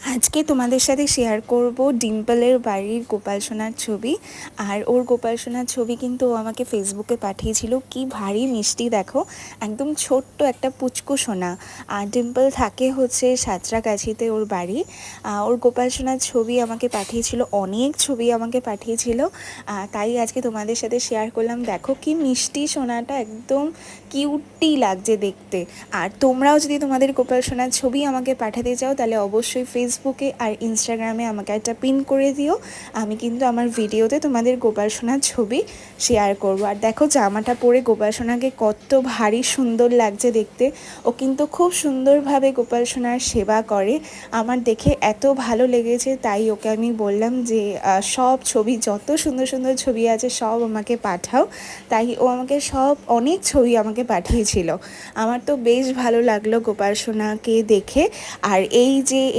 আজকে তোমাদের সাথে শেয়ার করব ডিম্পলের বাড়ির গোপাল সোনার ছবি। আর ওর গোপাল সোনার ছবি কিন্তু ও আমাকে ফেসবুকে পাঠিয়েছিল। কি ভারী মিষ্টি দেখো, একদম ছোট্ট একটা পুচকু সোনা। আর ডিম্পল থাকে হচ্ছে সাঁতরাগাছিতে ওর বাড়ি। ওর গোপাল সোনার ছবি আমাকে পাঠিয়েছিল, অনেক ছবি আমাকে পাঠিয়েছিল। তাই আজকে তোমাদের সাথে শেয়ার করলাম। দেখো কি মিষ্টি সোনাটা, একদম কিউটি লাগছে দেখতে। আর তোমরাও যদি তোমাদের গোপাল সোনার ছবি আমাকে পাঠাতে চাও তাহলে অবশ্যই ফেসবুকে আর ইনস্টাগ্রামে আমাকে একটা পিন করে দিও। আমি কিন্তু আমার ভিডিওতে তোমাদের গোপাল সোনার ছবি শেয়ার করব। আর দেখো জামাটা পরে গোপাল সোনাকে কত ভারী সুন্দর লাগছে দেখতে। ও কিন্তু খুব সুন্দরভাবে গোপাল সোনার সেবা করে। আমার দেখে এত ভালো লেগেছে, তাই ওকে আমি বললাম যে সব ছবি, যত সুন্দর সুন্দর ছবি আছে সব আমাকে পাঠাও। তাই ও আমাকে অনেক ছবি আমাকে পাঠিয়েছিল। আমার তো বেশ ভালো লাগলো গোপাল সোনাকে দেখে। আর এই যে